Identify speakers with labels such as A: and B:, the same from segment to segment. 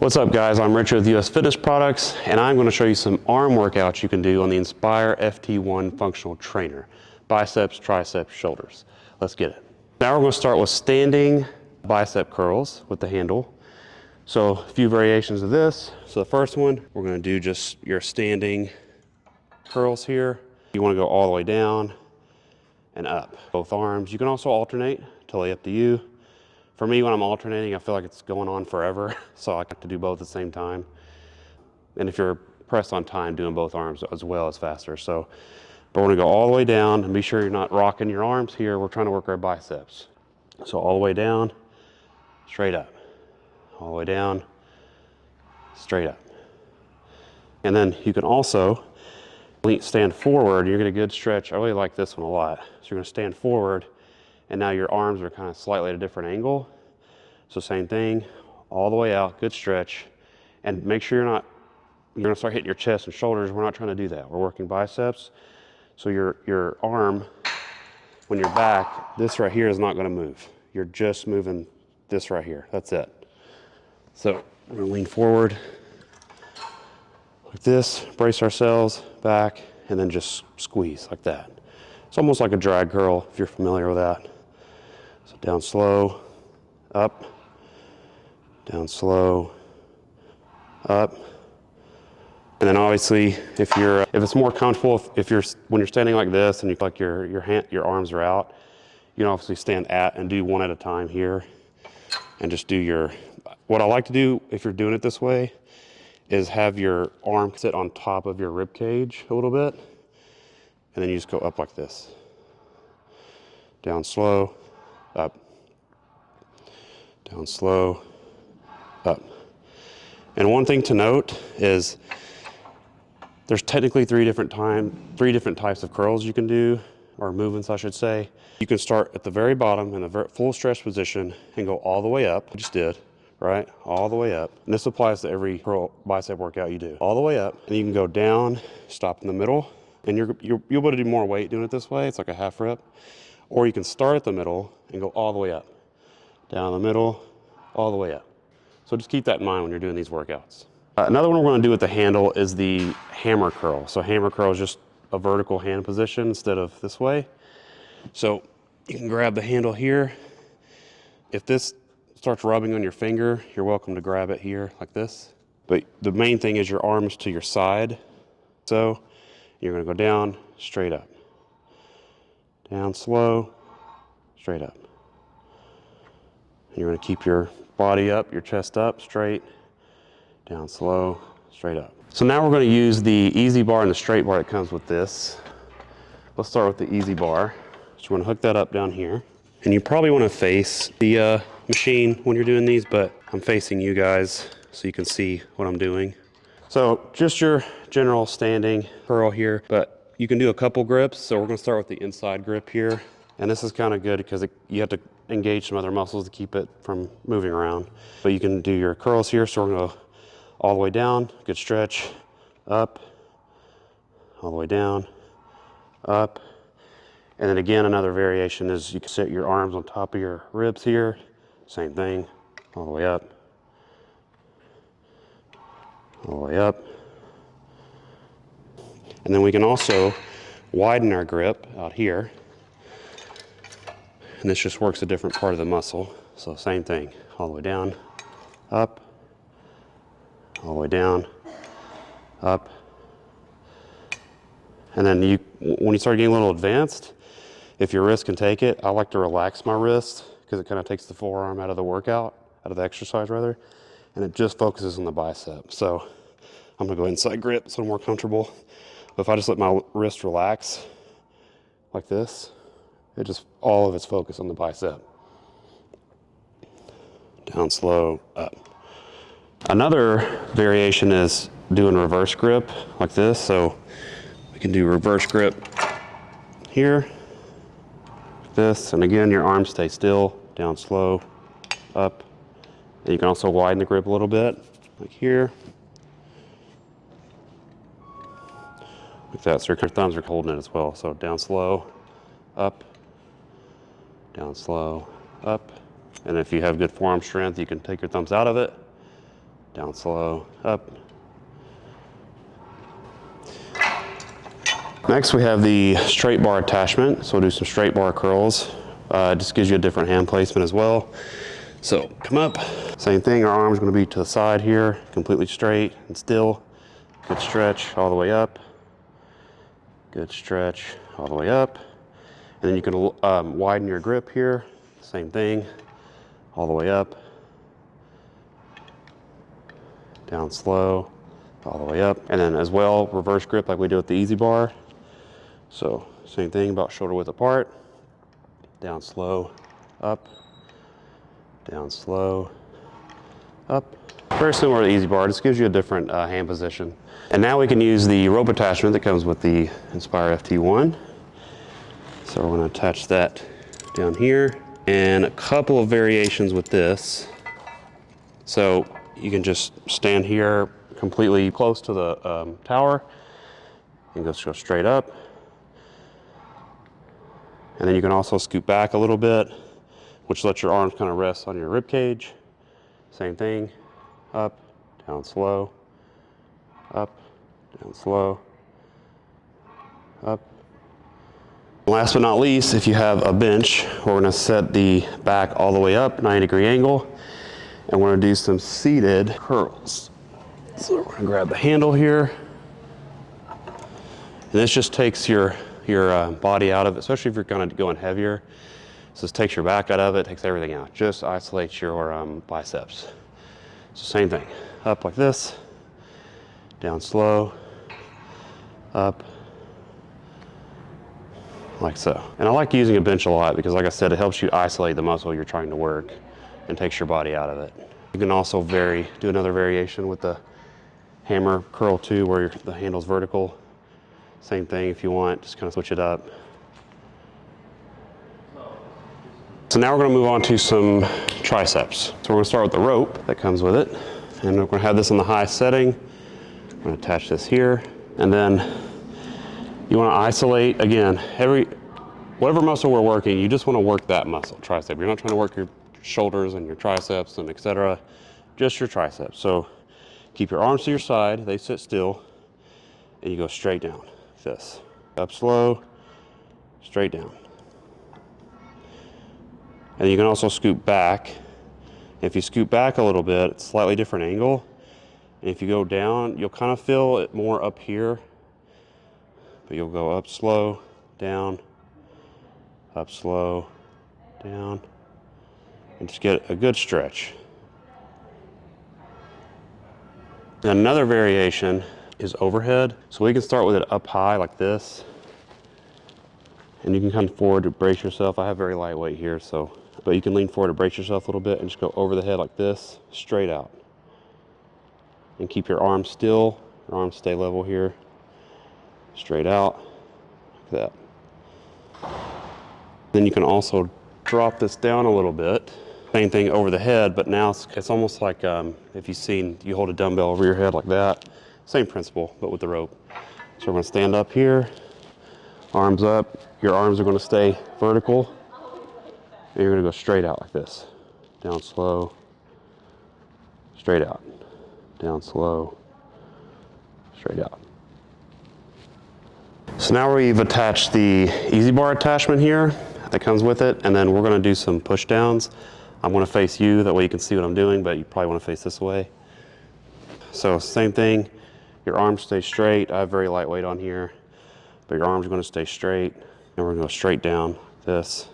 A: What's up guys, I'm Richard with US Fitness Products, and I'm going to show you some arm workouts you can do on the Inspire FT1 functional trainer. Biceps, triceps, shoulders. Let's get it. Now we're going to start with standing bicep curls with the handle. So a few variations of this. So the first one, we're going to do just your standing curls here. You want to go all the way down and up. Both arms. You can also alternate, totally up to you. For me, when I'm alternating, I feel like it's going on forever, so I have to do both at the same time. And if you're pressed on time, doing both arms as well is faster. So, but we're gonna go all the way down and be sure you're not rocking your arms here. We're trying to work our biceps. So all the way down, straight up. All the way down, straight up. And then you can also stand forward. You're gonna get a good stretch. I really like this one a lot. So you're gonna stand forward, and now your arms are kind of slightly at a different angle. So same thing, all the way out, good stretch. And make sure you're gonna start hitting your chest and shoulders. We're not trying to do that. We're working biceps. So your arm, when you're back, this right here is not gonna move. You're just moving this right here, that's it. So we're gonna lean forward like this, brace ourselves, back, and then just squeeze like that. It's almost like a drag curl, if you're familiar with that. So down slow, up, down slow, up. And then obviously, if it's more comfortable, when you're standing like this and you feel like your arms are out, you can obviously stand at and do one at a time here, and just do what I like to do if you're doing it this way is have your arm sit on top of your rib cage a little bit, and then you just go up like this. Down slow, up. Down slow, up. And one thing to note is there's technically three different types of curls you can do, or movements I should say. You can start at the very bottom in a full stretch position and go all the way up. I just did, right? All the way up. And this applies to every curl bicep workout you do. All the way up, and you can go down, stop in the middle, and you'll be able to do more weight doing it this way. It's like a half rep. Or you can start at the middle and go all the way up. Down the middle, all the way up. So just keep that in mind when you're doing these workouts. Another one we're going to do with the handle is the hammer curl. So hammer curl is just a vertical hand position instead of this way. So you can grab the handle here. If this starts rubbing on your finger, you're welcome to grab it here like this. But the main thing is your arms to your side. So you're going to go down, straight up. Down slow, straight up. You're going to keep your body up, your chest up, straight, down slow, straight up. So now we're going to use the easy bar and the straight bar that comes with this. Let's start with the easy bar. So we're going to hook that up down here. And you probably want to face the machine when you're doing these, but I'm facing you guys so you can see what I'm doing. So just your general standing curl here, but you can do a couple grips. So we're going to start with the inside grip here. And this is kind of good because you have to engage some other muscles to keep it from moving around. But you can do your curls here. So we're going to go all the way down, good stretch, up, all the way down, up. And then again, another variation is you can set your arms on top of your ribs here. Same thing, all the way up, all the way up. And then we can also widen our grip out here. And this just works a different part of the muscle. So same thing, all the way down, up, all the way down, up. And then when you start getting a little advanced, if your wrist can take it, I like to relax my wrist because it kind of takes the forearm out of the workout, out of the exercise rather, and it just focuses on the bicep. So I'm gonna go inside grip so I'm more comfortable. But if I just let my wrist relax like this, all of its focus on the bicep. Down slow, up. Another variation is doing reverse grip like this. So we can do reverse grip here, like this. And again, your arms stay still, down slow, up. And you can also widen the grip a little bit, like here. Like that, so your thumbs are holding it as well. So down slow, up, down slow, up. And if you have good forearm strength, you can take your thumbs out of it down slow, up. Next we have the straight bar attachment. So we'll do some straight bar curls. It just gives you a different hand placement as well. So come up, same thing, our arm's gonna be to the side here, completely straight and still. Good stretch all the way up. Good stretch all the way up. And then you can widen your grip here. Same thing, all the way up. Down slow, all the way up. And then as well, reverse grip like we do with the easy bar. So same thing, about shoulder width apart. Down slow, up. Down slow, up. Very similar to the easy bar, just gives you a different hand position. And now we can use the rope attachment that comes with the Inspire FT1. So we're gonna attach that down here. And a couple of variations with this. So you can just stand here completely close to the tower and just go straight up. And then you can also scoot back a little bit, which lets your arms kind of rest on your rib cage. Same thing, up, down slow, up, down slow, up. Last but not least, if you have a bench, we're gonna set the back all the way up, 90-degree angle, and we're gonna do some seated curls. So we're gonna grab the handle here, and this just takes your body out of it, especially if you're kind of going heavier. So this takes your back out of it, takes everything out. Just isolates your biceps. So same thing, up like this, down slow, up, like so. And I like using a bench a lot because, like I said, it helps you isolate the muscle you're trying to work and takes your body out of it. You can also do another variation with the hammer curl too, where the handle's vertical. Same thing if you want, just kind of switch it up. So now we're gonna move on to some triceps. So we're gonna start with the rope that comes with it. And we're gonna have this on the high setting. I'm gonna attach this here. And then you wanna isolate, again, whatever muscle we're working, you just wanna work that muscle, tricep. You're not trying to work your shoulders and your triceps and etc. Just your triceps. So keep your arms to your side, they sit still, and you go straight down, like this. Up slow, straight down. And you can also scoot back. If you scoot back a little bit, it's a slightly different angle. And if you go down, you'll kind of feel it more up here, but you'll go up slow, down, up slow, down, and just get a good stretch. And another variation is overhead. So we can start with it up high like this. And you can come forward to brace yourself. I have very lightweight here, but you can lean forward to brace yourself a little bit and just go over the head like this, straight out. And keep your arms still, your arms stay level here. Straight out, like that. Then you can also drop this down a little bit. Same thing over the head, but now it's almost like if you've seen, you hold a dumbbell over your head like that. Same principle, but with the rope. So we're gonna stand up here, arms up. Your arms are gonna stay vertical, and you're gonna go straight out like this. Down slow, straight out. Down slow, straight out. So now we've attached the easy bar attachment here that comes with it, and then we're gonna do some push downs. I'm gonna face you, that way you can see what I'm doing, but you probably wanna face this way. So same thing, your arms stay straight. I have very light weight on here, but your arms are gonna stay straight, and we're gonna go straight down like this.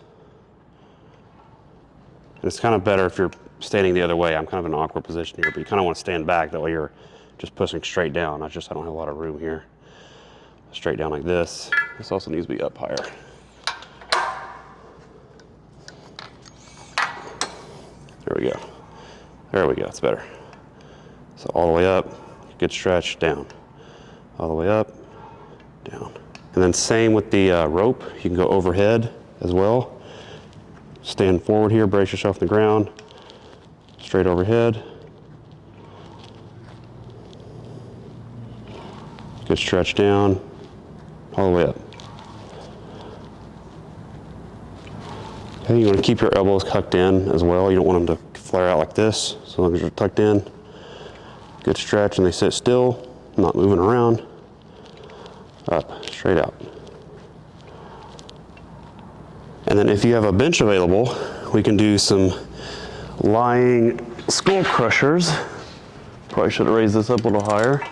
A: And it's kind of better if you're standing the other way. I'm kind of in an awkward position here, but you kind of want to stand back, that way you're just pushing straight down. I don't have a lot of room here. Straight down like this. This also needs to be up higher. There we go. There we go, it's better. So all the way up, good stretch, down. All the way up, down. And then same with the rope. You can go overhead as well. Stand forward here, brace yourself on the ground. Straight overhead. Good stretch down, all the way up. Okay, you want to keep your elbows tucked in as well. You don't want them to flare out like this, so long as you're tucked in. Good stretch, and they sit still, not moving around. Up, straight out. And then if you have a bench available, we can do some lying skull crushers. Probably should have raised this up a little higher.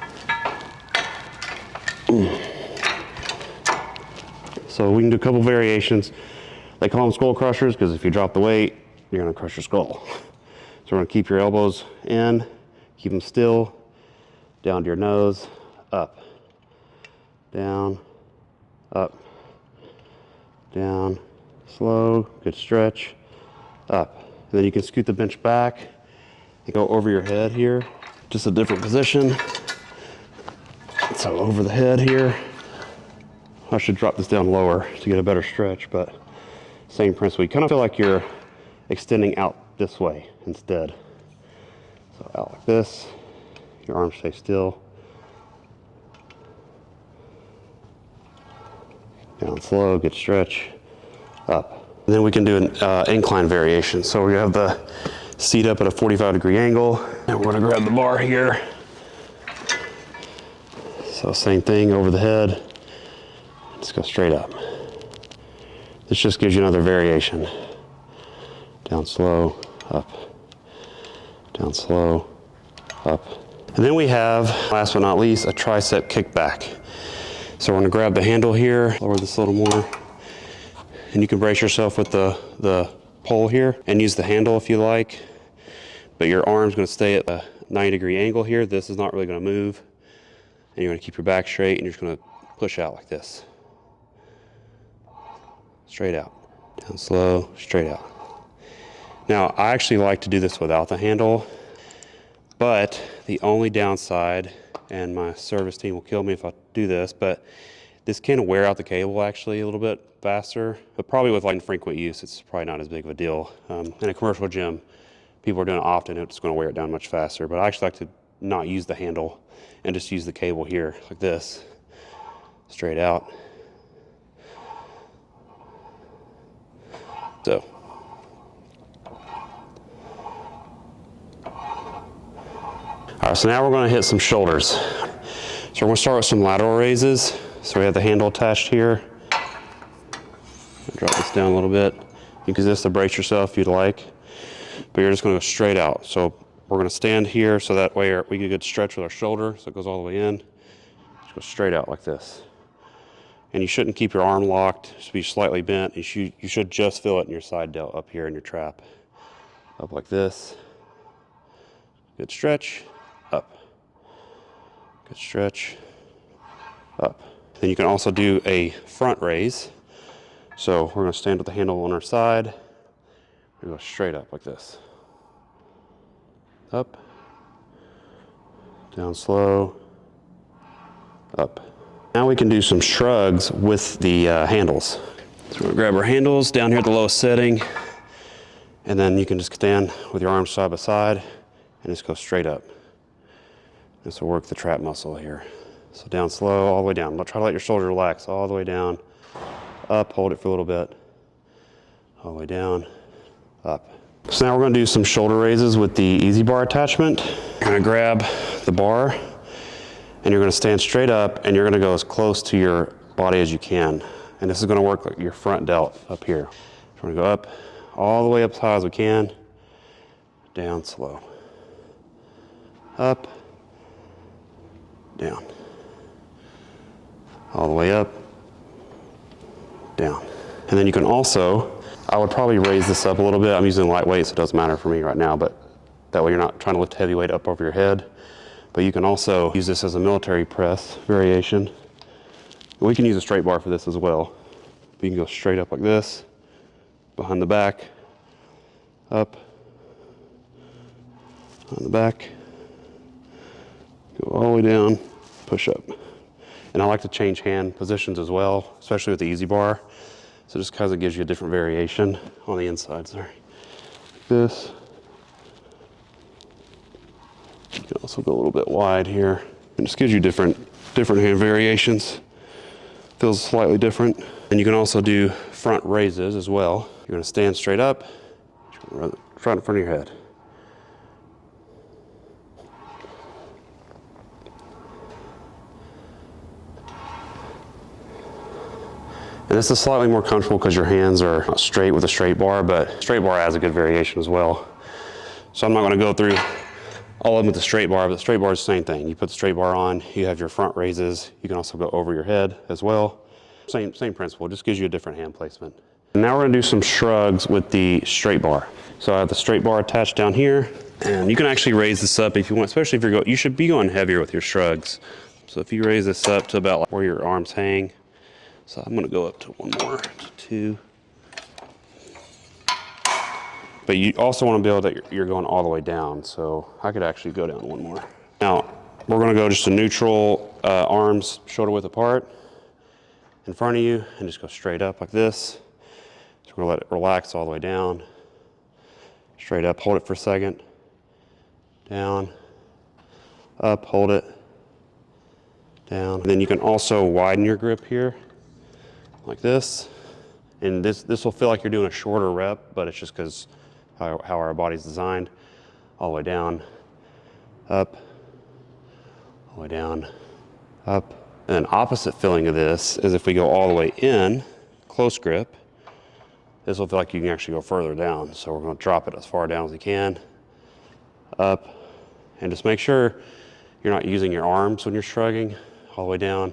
A: So we can do a couple variations. They call them skull crushers because if you drop the weight, you're gonna crush your skull. So we're gonna keep your elbows in, keep them still, down to your nose, up, down, up, down, slow, good stretch, up. And then you can scoot the bench back and go over your head here, just a different position. So over the head here. I should drop this down lower to get a better stretch, but same principle. You kind of feel like you're extending out this way instead. So out like this, your arms stay still. Down slow, good stretch, up. And then we can do an incline variation. So we have the seat up at a 45-degree angle, and we're gonna grab the bar here. So same thing over the head. Just go straight up. This just gives you another variation. Down slow, up. Down slow, up. And then we have, last but not least, a tricep kickback. So we're gonna grab the handle here, lower this a little more, and you can brace yourself with the pole here and use the handle if you like, but your arm's gonna stay at a 90-degree angle here. This is not really gonna move, and you're gonna keep your back straight, and you're just gonna push out like this. Straight out, down slow, straight out. Now, I actually like to do this without the handle, but the only downside, and my service team will kill me if I do this, but this can wear out the cable actually a little bit faster, but probably with like frequent use, it's probably not as big of a deal. In a commercial gym, people are doing it often, it's gonna wear it down much faster, but I actually like to not use the handle and just use the cable here, like this, straight out. So. All right, so now we're gonna hit some shoulders. So we're gonna start with some lateral raises. So we have the handle attached here. Drop this down a little bit. You can use this to brace yourself if you'd like, but you're just gonna go straight out. So we're gonna stand here so that way we get a good stretch with our shoulder, so it goes all the way in. Just go straight out like this. And you shouldn't keep your arm locked, just be slightly bent. You should just feel it in your side delt up here in your trap. Up like this. Good stretch, up. Good stretch, up. Then you can also do a front raise. So we're gonna stand with the handle on our side. We go straight up like this. Up, down slow, up. Now we can do some shrugs with the handles. So we're gonna grab our handles down here at the lowest setting, and then you can just stand with your arms side by side and just go straight up. This will work the trap muscle here. So down slow, all the way down. Try to let your shoulder relax all the way down. Up, hold it for a little bit. All the way down, up. So now we're gonna do some shoulder raises with the easy bar attachment. You're gonna grab the bar, and you're gonna stand straight up, and you're gonna go as close to your body as you can. And this is gonna work like your front delt up here. So we're gonna go up, all the way up as high as we can, down slow. Up, down. All the way up, down. And then you can also, I would probably raise this up a little bit. I'm using lightweight, so it doesn't matter for me right now, but that way you're not trying to lift heavy weight up over your head. But you can also use this as a military press variation. We can use a straight bar for this as well. You can go straight up like this, behind the back, up, on the back, go all the way down, push up. And I like to change hand positions as well, especially with the easy bar. So just kind of gives you a different variation on the inside, sorry. Like this. You can also go a little bit wide here. And just gives you different hand variations. Feels slightly different. And you can also do front raises as well. You're gonna stand straight up, right in front of your head. And this is slightly more comfortable because your hands are not straight with a straight bar, but straight bar has a good variation as well. So I'm not gonna go through all of them with the straight bar, but the straight bar is the same thing. You put the straight bar on, you have your front raises. You can also go over your head as well. Same principle, just gives you a different hand placement. And now we're gonna do some shrugs with the straight bar. So I have the straight bar attached down here, and you can actually raise this up if you want, especially if you're you should be going heavier with your shrugs. So if you raise this up to about like where your arms hang, so I'm gonna go up to one more, to 2. But you also want to be able that you're going all the way down. So I could actually go down one more. Now, we're going to go just a neutral, arms shoulder width apart in front of you, and just go straight up like this. So we're going to let it relax all the way down. Straight up, hold it for a second. Down, up, hold it, down. And then you can also widen your grip here, like this. And this will feel like you're doing a shorter rep, but it's just because how our body's designed. All the way down, up, all the way down, up. And then opposite feeling of this is if we go all the way in, close grip, this will feel like you can actually go further down. So we're gonna drop it as far down as you can, up, and just make sure you're not using your arms when you're shrugging. All the way down,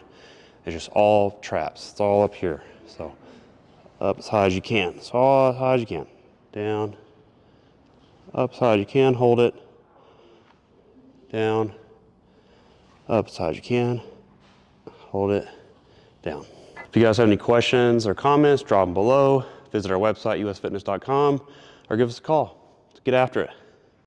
A: it's just all traps. It's all up here. So up as high as you can. So all as high as you can. Down, up as high as you can, hold it. Down, up as high as you can, hold it, down. If you guys have any questions or comments, drop them below. Visit our website, usfitness.com, or give us a call. Let's get after it.